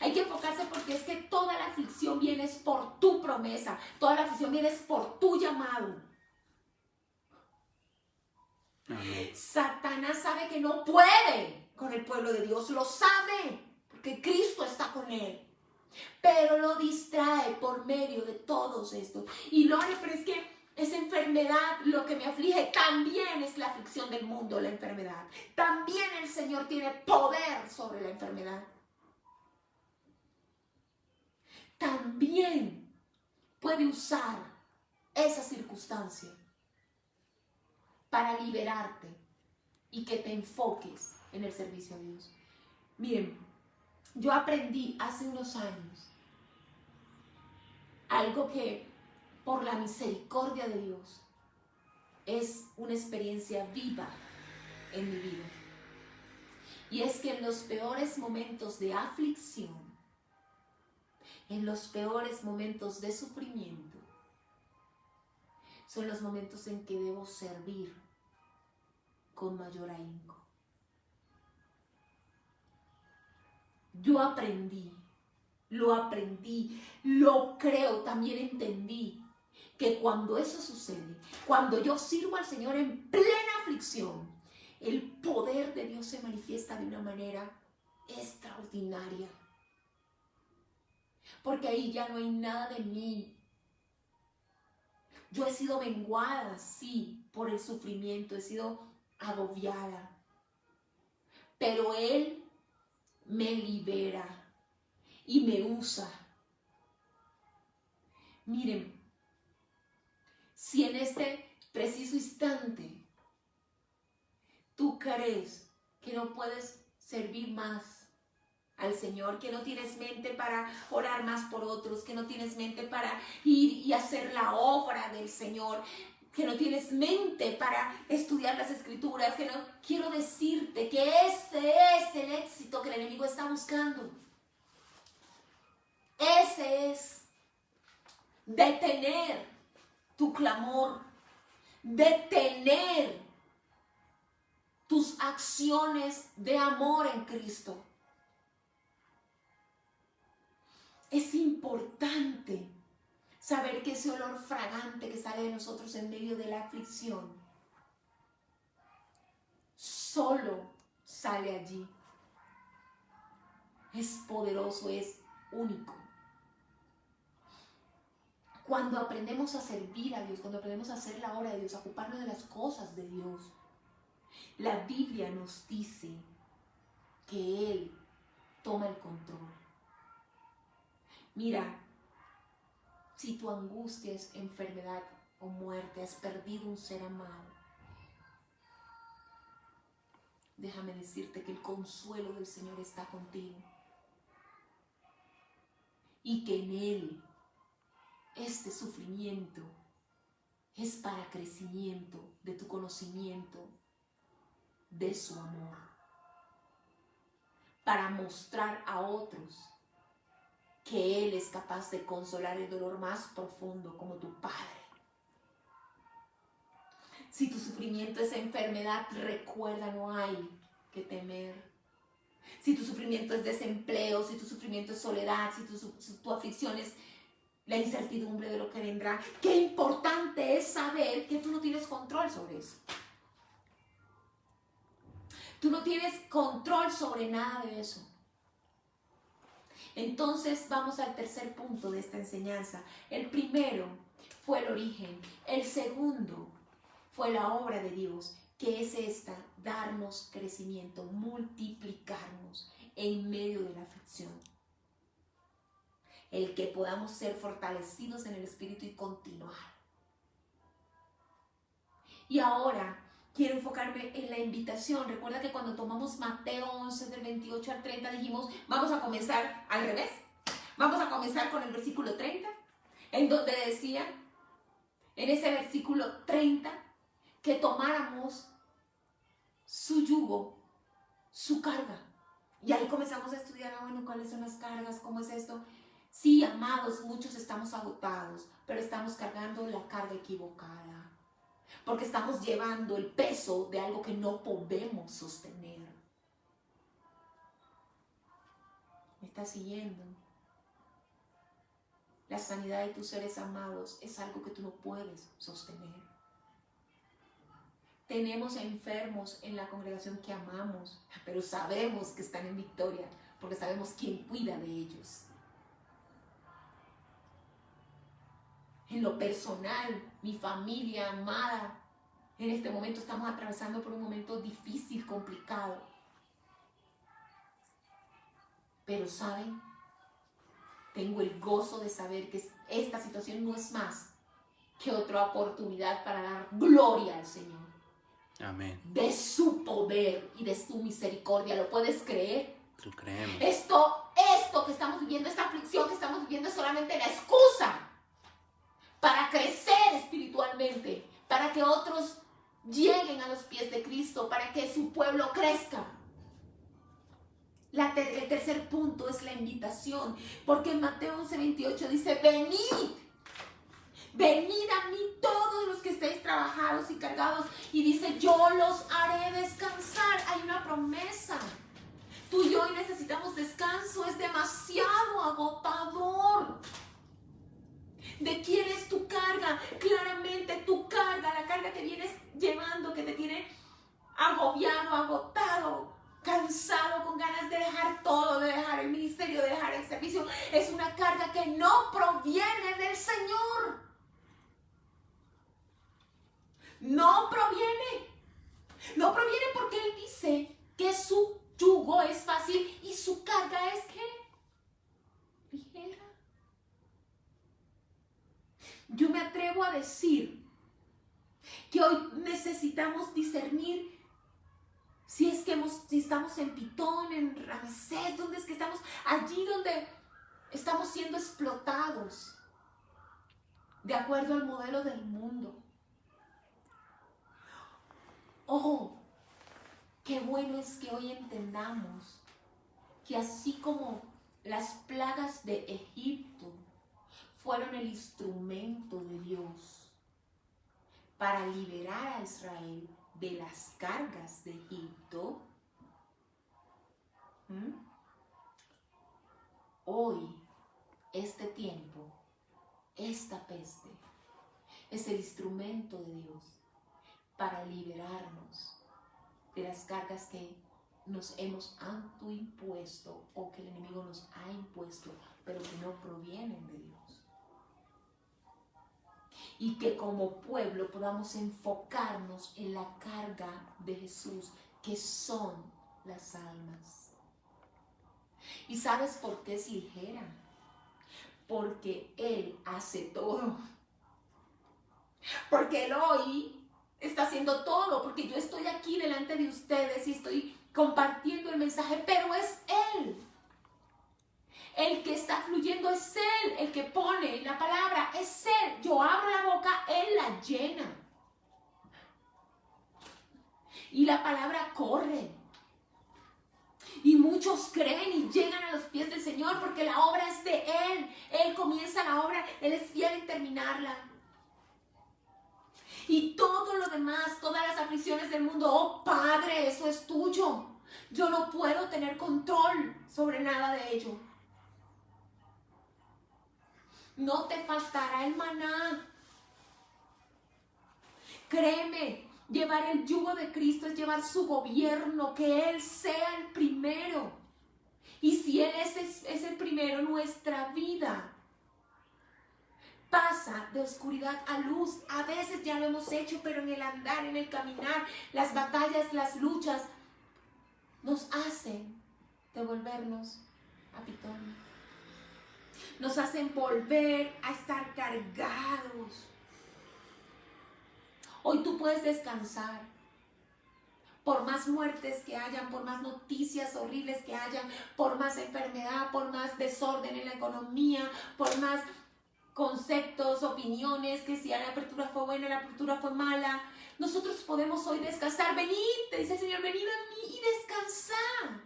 Hay que enfocarse porque es que toda la aflicción viene por tu promesa. Toda la aflicción viene por tu llamado. Amén. Satanás sabe que no puede con el pueblo de Dios. Lo sabe porque Cristo está con él. Pero lo distrae por medio de todos estos. Y Lore, pero es que esa enfermedad, lo que me aflige, también es la aflicción del mundo, la enfermedad. También el Señor tiene poder sobre la enfermedad. También puede usar esa circunstancia para liberarte y que te enfoques en el servicio a Dios. Miren, yo aprendí hace unos años algo que por la misericordia de Dios es una experiencia viva en mi vida. Y es que en los peores momentos de aflicción, en los peores momentos de sufrimiento, son los momentos en que debo servir con mayor ahínco. Yo aprendí, lo creo, también entendí que cuando eso sucede, cuando yo sirvo al Señor en plena aflicción, el poder de Dios se manifiesta de una manera extraordinaria. Porque ahí ya no hay nada de mí. Yo he sido menguada, sí, por el sufrimiento, he sido agobiada. Pero Él me libera y me usa. Miren, si en este preciso instante tú crees que no puedes servir más al Señor, que no tienes mente para orar más por otros, que no tienes mente para ir y hacer la obra del Señor, que no tienes mente para estudiar las Escrituras, que no, quiero decirte que ese es el éxito que el enemigo está buscando. Ese es detener tu clamor, detener tus acciones de amor en Cristo. Es importante saber que ese olor fragante que sale de nosotros en medio de la aflicción solo sale allí. Es poderoso, es único. Cuando aprendemos a servir a Dios, cuando aprendemos a hacer la obra de Dios, a ocuparnos de las cosas de Dios, la Biblia nos dice que Él toma el control. Mira, si tu angustia es enfermedad o muerte, has perdido un ser amado, déjame decirte que el consuelo del Señor está contigo y que en Él este sufrimiento es para crecimiento de tu conocimiento de su amor, para mostrar a otros que Él es capaz de consolar el dolor más profundo como tu Padre. Si tu sufrimiento es enfermedad, recuerda, no hay que temer. Si tu sufrimiento es desempleo, si tu sufrimiento es soledad, si tu aflicción es la incertidumbre de lo que vendrá, qué importante es saber que tú no tienes control sobre eso. Tú no tienes control sobre nada de eso. Entonces vamos al tercer punto de esta enseñanza. El primero fue el origen. El segundo fue la obra de Dios, que es esta, darnos crecimiento, multiplicarnos en medio de la aflicción. El que podamos ser fortalecidos en el Espíritu y continuar. Y ahora quiero enfocarme en la invitación. Recuerda que cuando tomamos Mateo 11 del 28 al 30 dijimos, vamos a comenzar al revés. Vamos a comenzar con el versículo 30, en donde decía, en ese versículo 30, que tomáramos su yugo, su carga. Y ahí comenzamos a estudiar, bueno, ¿cuáles son las cargas? ¿Cómo es esto? Sí, amados, muchos estamos agotados, pero estamos cargando la carga equivocada. Porque estamos llevando el peso de algo que no podemos sostener. ¿Me estás siguiendo? La sanidad de tus seres amados es algo que tú no puedes sostener. Tenemos enfermos en la congregación que amamos, pero sabemos que están en victoria, porque sabemos quién cuida de ellos. En lo personal, mi familia amada, en este momento estamos atravesando por un momento difícil, complicado. Pero ¿saben? Tengo el gozo de saber que esta situación no es más que otra oportunidad para dar gloria al Señor. Amén. De su poder y de su misericordia. ¿Lo puedes creer? Lo creemos. Esto que estamos viviendo, esta aflicción que estamos viviendo es solamente la excusa para crecer espiritualmente, para que otros lleguen a los pies de Cristo, para que su pueblo crezca. El tercer punto es la invitación, porque en Mateo 11:28 dice, venid a mí todos los que estéis trabajados y cargados, y dice, yo los haré descansar. Hay una promesa. Tú y yo hoy necesitamos descanso, es demasiado agotador. ¿De quién es tu carga? Claramente tu carga, la carga que vienes llevando, que te tiene agobiado, agotado, cansado, con ganas de dejar todo, de dejar el ministerio, de dejar el servicio. Es una carga que no proviene del Señor. No proviene. No proviene porque Él dice que su yugo es fácil y su carga es ¿qué? Ligera. Yo me atrevo a decir que hoy necesitamos discernir si estamos en Pitón, en Ramsés, donde es que estamos, allí donde estamos siendo explotados de acuerdo al modelo del mundo. Oh, qué bueno es que hoy entendamos que así como las plagas de Egipto fueron el instrumento de Dios para liberar a Israel de las cargas de Egipto, hoy, este tiempo, esta peste, es el instrumento de Dios para liberarnos de las cargas que nos hemos autoimpuesto o que el enemigo nos ha impuesto, pero que no provienen de Dios. Y que como pueblo podamos enfocarnos en la carga de Jesús, que son las almas. ¿Y sabes por qué es ligera? Porque Él hace todo. Porque Él hoy está haciendo todo, porque yo estoy aquí delante de ustedes y estoy compartiendo el mensaje, pero es Él. El que está fluyendo es Él, el que pone la palabra es Él. Yo abro la boca, Él la llena. Y la palabra corre. Y muchos creen y llegan a los pies del Señor porque la obra es de Él. Él comienza la obra, Él es fiel en terminarla. Y todo lo demás, todas las aflicciones del mundo, oh Padre, eso es tuyo. Yo no puedo tener control sobre nada de ello. No te faltará el maná. Créeme, llevar el yugo de Cristo es llevar su gobierno, que Él sea el primero. Y si Él es el primero, nuestra vida pasa de oscuridad a luz. A veces ya lo hemos hecho, pero en el andar, en el caminar, las batallas, las luchas, nos hacen devolvernos a Pitón. Nos hacen volver a estar cargados. Hoy tú puedes descansar. Por más muertes que hayan, por más noticias horribles que hayan, por más enfermedad, por más desorden en la economía, por más conceptos, opiniones, que si la apertura fue buena, la apertura fue mala. Nosotros podemos hoy descansar. Venid, te dice el Señor, venid a mí y descansad.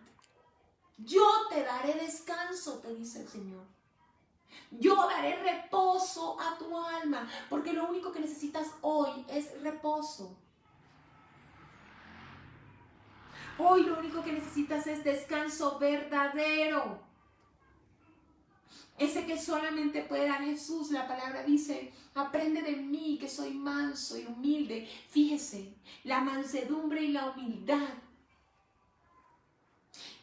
Yo te daré descanso, te dice el Señor. Yo daré reposo a tu alma, porque lo único que necesitas hoy es reposo. Hoy lo único que necesitas es descanso verdadero. Ese que solamente puede dar Jesús. La palabra dice, aprende de mí que soy manso y humilde. Fíjese, la mansedumbre y la humildad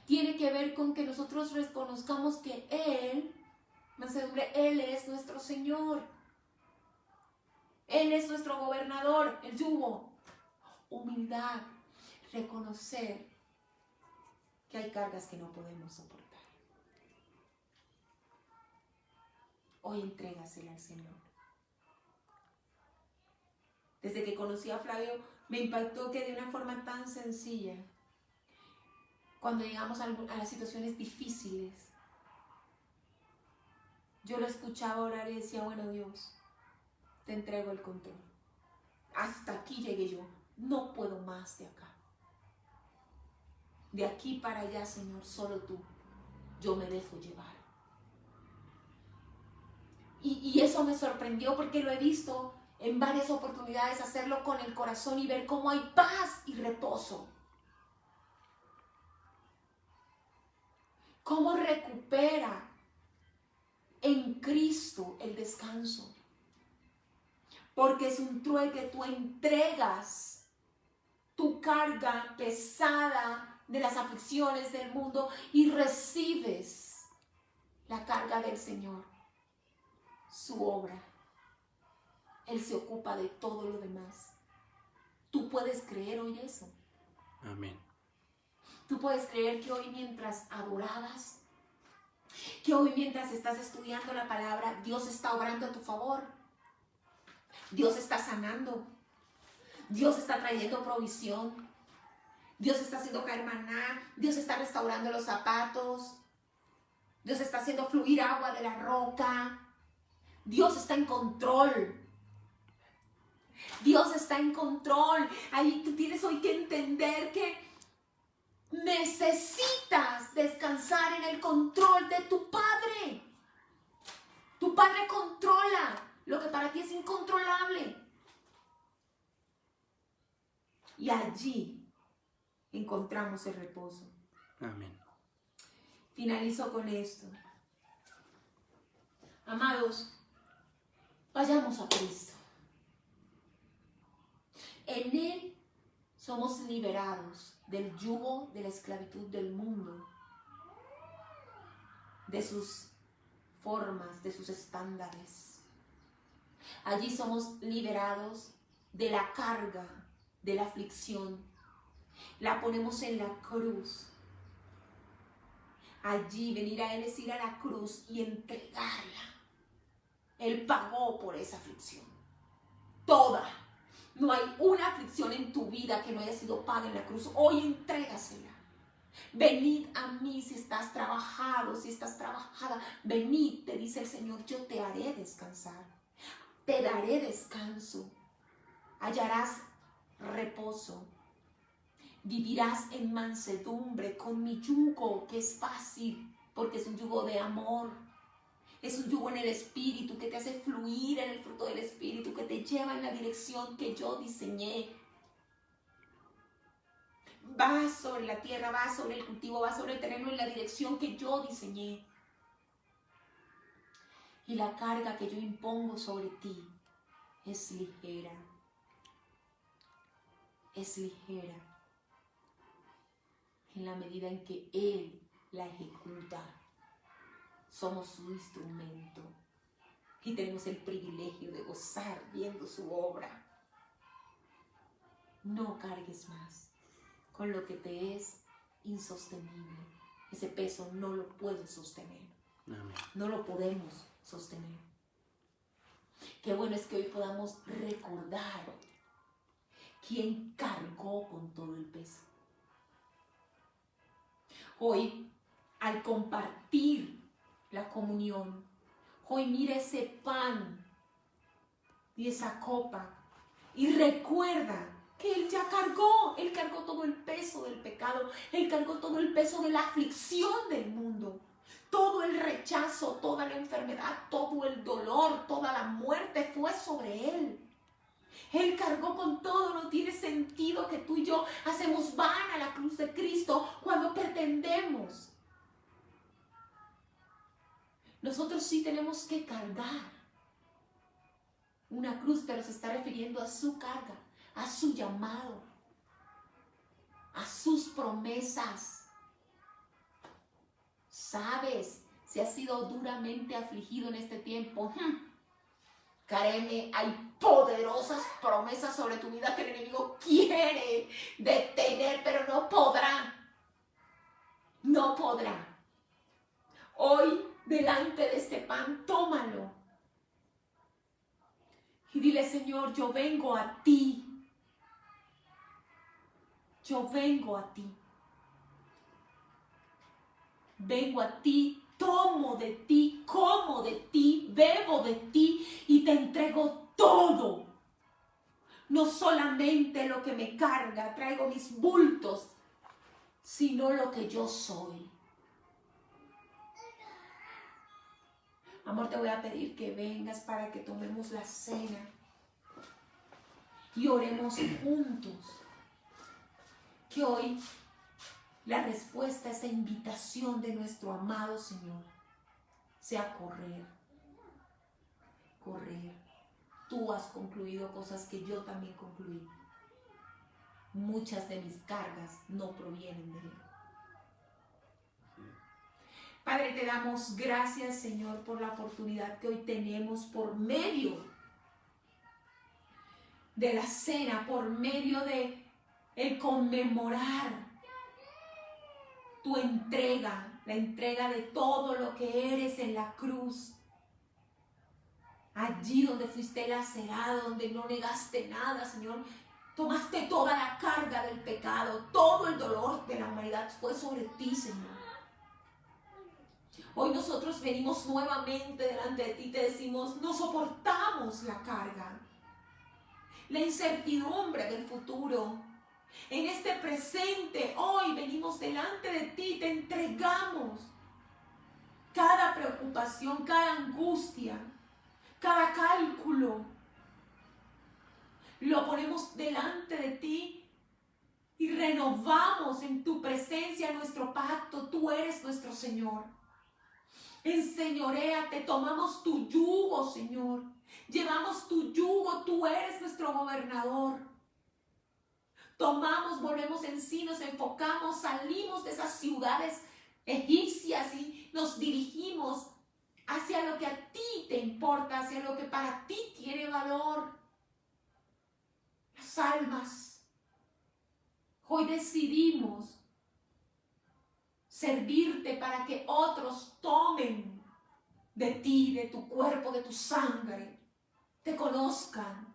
tiene que ver con que nosotros reconozcamos que Él, mansedumbre, Él es nuestro Señor. Él es nuestro gobernador, el yugo. Humildad, reconocer que hay cargas que no podemos soportar. Hoy entrégasela al Señor. Desde que conocí a Flavio, me impactó que de una forma tan sencilla, cuando llegamos a las situaciones difíciles, yo lo escuchaba orar y decía, bueno Dios, te entrego el control. Hasta aquí llegué yo, no puedo más de acá. De aquí para allá, Señor, solo tú, yo me dejo llevar. Y eso me sorprendió porque lo he visto en varias oportunidades, hacerlo con el corazón y ver cómo hay paz y reposo. Cómo recupera en Cristo el descanso. Porque es un trueque, tú entregas tu carga pesada de las aflicciones del mundo y recibes la carga del Señor. Su obra. Él se ocupa de todo lo demás. Tú puedes creer hoy eso. Amén. Tú puedes creer que hoy mientras adorabas, que hoy mientras estás estudiando la palabra, Dios está obrando a tu favor. Dios está sanando. Dios está trayendo provisión. Dios está haciendo caer maná. Dios está restaurando los zapatos. Dios está haciendo fluir agua de la roca. Dios está en control. Dios está en control. Ahí tú tienes hoy que entender que necesitas descansar en el control de tu Padre. Tu Padre controla lo que para ti es incontrolable. Y allí encontramos el reposo. Amén. Finalizo con esto. Amados, vayamos a Cristo. En Él somos liberados del yugo de la esclavitud del mundo, de sus formas, de sus estándares. Allí somos liberados de la carga, de la aflicción. La ponemos en la cruz. Allí venir a Él es ir a la cruz y entregarla. Él pagó por esa aflicción. Toda. No hay una aflicción en tu vida que no haya sido paga en la cruz. Hoy entrégasela. Venid a mí si estás trabajado, si estás trabajada. Venid, te dice el Señor, yo te haré descansar. Te daré descanso. Hallarás reposo. Vivirás en mansedumbre con mi yugo, que es fácil, porque es un yugo de amor. Es un yugo en el Espíritu que te hace fluir en el fruto del Espíritu, que te lleva en la dirección que yo diseñé. Vas sobre la tierra, vas sobre el cultivo, vas sobre el terreno en la dirección que yo diseñé. Y la carga que yo impongo sobre ti es ligera. Es ligera. En la medida en que Él la ejecuta. Somos su instrumento y tenemos el privilegio de gozar viendo su obra. No cargues más con lo que te es insostenible. Ese peso no lo puedes sostener. Amén. No lo podemos sostener. Qué bueno es que hoy podamos recordar quién cargó con todo el peso. Hoy, al compartir la comunión, Hoy mira ese pan y esa copa y recuerda que Él ya cargó, Él cargó todo el peso del pecado, Él cargó todo el peso de la aflicción del mundo, todo el rechazo, toda la enfermedad, todo el dolor, toda la muerte fue sobre Él. Él cargó con todo. No tiene sentido que tú y yo hacemos vana la cruz de Cristo cuando pretendemos. Nosotros sí tenemos que cargar una cruz, pero se está refiriendo a su carga, a su llamado, a sus promesas. ¿Sabes? Si has sido duramente afligido en este tiempo, créeme, hay poderosas promesas sobre tu vida que el enemigo quiere detener, pero no podrá. No podrá. Hoy, delante de este pan, tómalo. Y dile, Señor, yo vengo a ti. Yo vengo a ti. Vengo a ti, tomo de ti, como de ti, bebo de ti y te entrego todo. No solamente lo que me carga, traigo mis bultos, sino lo que yo soy. Amor, te voy a pedir que vengas para que tomemos la cena y oremos juntos. Que hoy la respuesta a esa invitación de nuestro amado Señor sea correr. Correr. Tú has concluido cosas que yo también concluí. Muchas de mis cargas no provienen de Él. Padre, te damos gracias, Señor, por la oportunidad que hoy tenemos por medio de la cena, por medio de el conmemorar tu entrega, la entrega de todo lo que eres en la cruz. Allí donde fuiste lacerado, donde no negaste nada, Señor, tomaste toda la carga del pecado, todo el dolor de la humanidad fue sobre ti, Señor. Hoy nosotros venimos nuevamente delante de ti y te decimos, no soportamos la carga, la incertidumbre del futuro. En este presente, hoy venimos delante de ti y te entregamos cada preocupación, cada angustia, cada cálculo. Lo ponemos delante de ti y renovamos en tu presencia nuestro pacto. Tú eres nuestro Señor. Enseñoréate, tomamos tu yugo, Señor. Llevamos tu yugo, tú eres nuestro gobernador. Tomamos, volvemos en sí, nos enfocamos, salimos de esas ciudades egipcias y nos dirigimos hacia lo que a ti te importa, hacia lo que para ti tiene valor. Las almas. Hoy decidimos servirte para que otros tomen de ti, de tu cuerpo, de tu sangre, te conozcan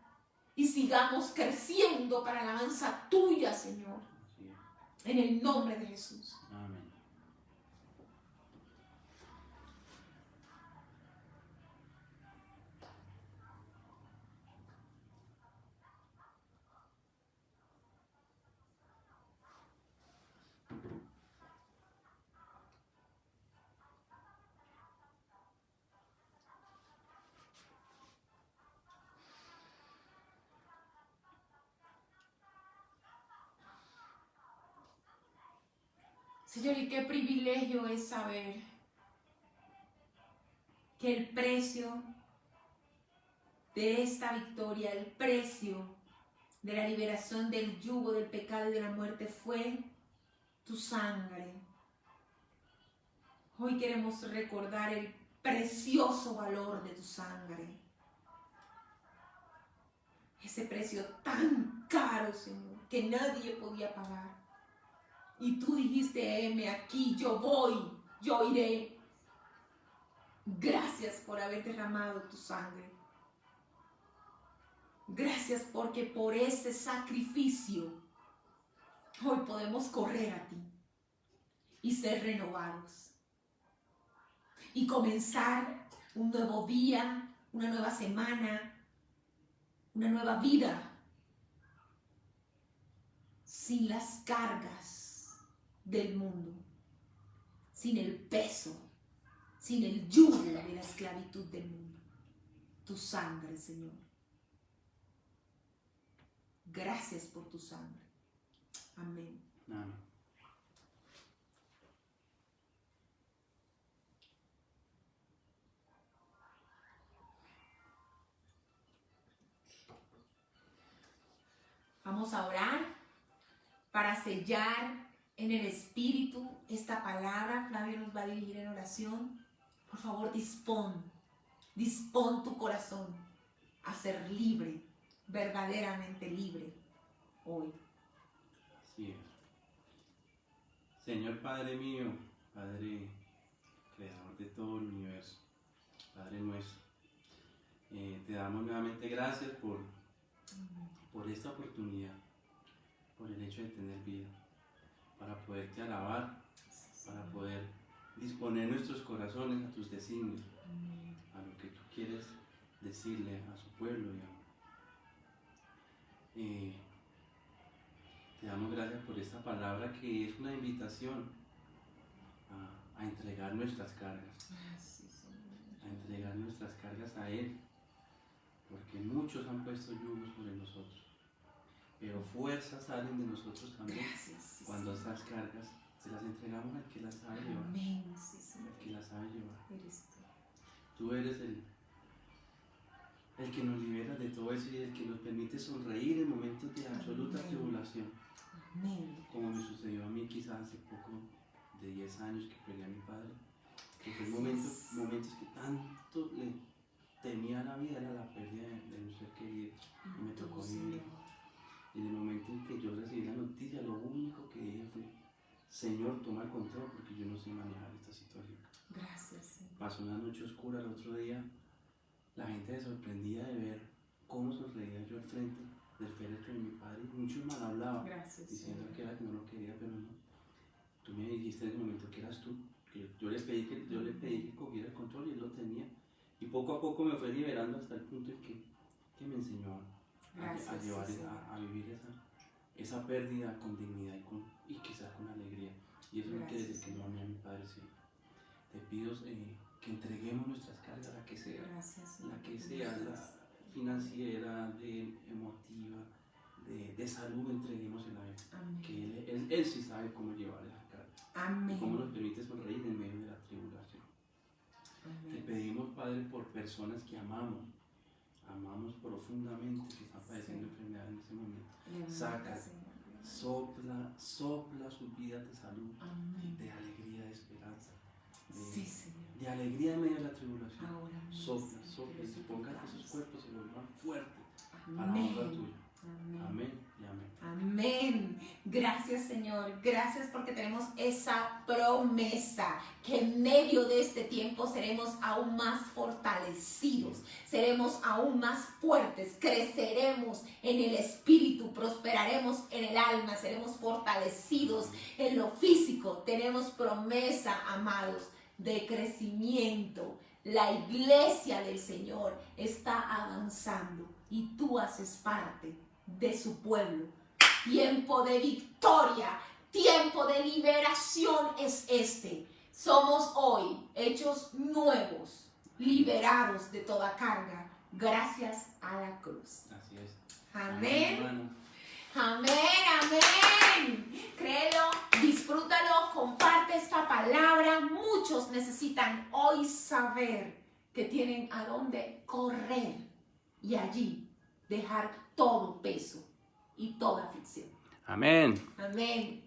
y sigamos creciendo para la alabanza tuya, Señor, en el nombre de Jesús. Amén. Señor, y qué privilegio es saber que el precio de esta victoria, el precio de la liberación del yugo, del pecado y de la muerte fue tu sangre. Hoy queremos recordar el precioso valor de tu sangre. Ese precio tan caro, Señor, que nadie podía pagar. Y tú dijiste, heme aquí, yo voy, yo iré. Gracias por haber derramado tu sangre. Gracias porque por ese sacrificio hoy podemos correr a ti y ser renovados. Y comenzar un nuevo día, una nueva semana, una nueva vida, sin las cargas del mundo, sin el peso, sin el yugo de la esclavitud del mundo. Tu sangre, Señor. Gracias por tu sangre. Amén. Amén. Vamos a orar para sellar en el Espíritu esta palabra. Flavio nos va a dirigir en oración. Por favor, dispón tu corazón a ser libre, verdaderamente libre hoy. Así es. Señor Padre mío, Padre Creador de todo el universo, Padre nuestro, te damos nuevamente gracias por esta oportunidad, por el hecho de tener vida, para poderte alabar, para poder disponer nuestros corazones a tus designios, a lo que tú quieres decirle a su pueblo. Te damos gracias por esta palabra que es una invitación a entregar nuestras cargas, a entregar nuestras cargas a Él, porque muchos han puesto yugos sobre nosotros, pero fuerzas salen de nosotros también. Cuando estas cargas se las entregamos al que las sabe llevar. Al que las sabe llevar. Tú eres el que nos libera de todo eso y el que nos permite sonreír en momentos de absoluta tribulación. Como me sucedió a mí quizás hace poco de 10 años que perdí a mi padre. Que fue momentos que tanto le temía a la vida, era la pérdida de un ser querido. Y me tocó vivir. Y en el momento en que yo recibí la noticia, lo único que dije fue: Señor, toma el control, porque yo no sé manejar esta situación. Gracias. Pasó una noche oscura el otro día. La gente se sorprendía de ver cómo sonreía yo al frente del féretro de mi padre. Muchos mal hablaban, diciendo que era que no lo quería, pero no. Tú me dijiste en el momento que eras tú. Que yo le pedí que cogiera el control y él lo tenía. Y poco a poco me fue liberando hasta el punto en que me enseñó a vivir esa pérdida con dignidad y quizás con alegría. Y eso no quiere decir que no amé a mi padre, sí. Te pido que entreguemos nuestras cargas, la que sea, la financiera, emotiva, de salud, entreguémosela a Él. Amén. Que él sí sabe cómo llevar esa carga. Amén. Y cómo nos permite sonreír en medio de la tribulación. Amén. Te pedimos, Padre, por personas que amamos profundamente, que están padeciendo enfermedad en ese momento. Saca, sopla sus vidas de salud, de alegría, de esperanza, de alegría en medio de la tribulación. Sopla, y ponga que esos cuerpos se vuelvan fuertes a la honra tuya. Amén y amén. Amén. Gracias, Señor. Gracias porque tenemos esa promesa que en medio de este tiempo seremos aún más fortalecidos, seremos aún más fuertes, creceremos en el espíritu, prosperaremos en el alma, seremos fortalecidos en lo físico. Tenemos promesa, amados, de crecimiento. La iglesia del Señor está avanzando y tú haces parte de su pueblo. Tiempo de victoria, tiempo de liberación es este. Somos hoy hechos nuevos, liberados de toda carga, gracias a la cruz. Así es. Amén. Amén. Créelo, disfrútalo, comparte esta palabra. Muchos necesitan hoy saber que tienen a dónde correr y allí dejar todo peso y toda aflicción. Amén. Amén.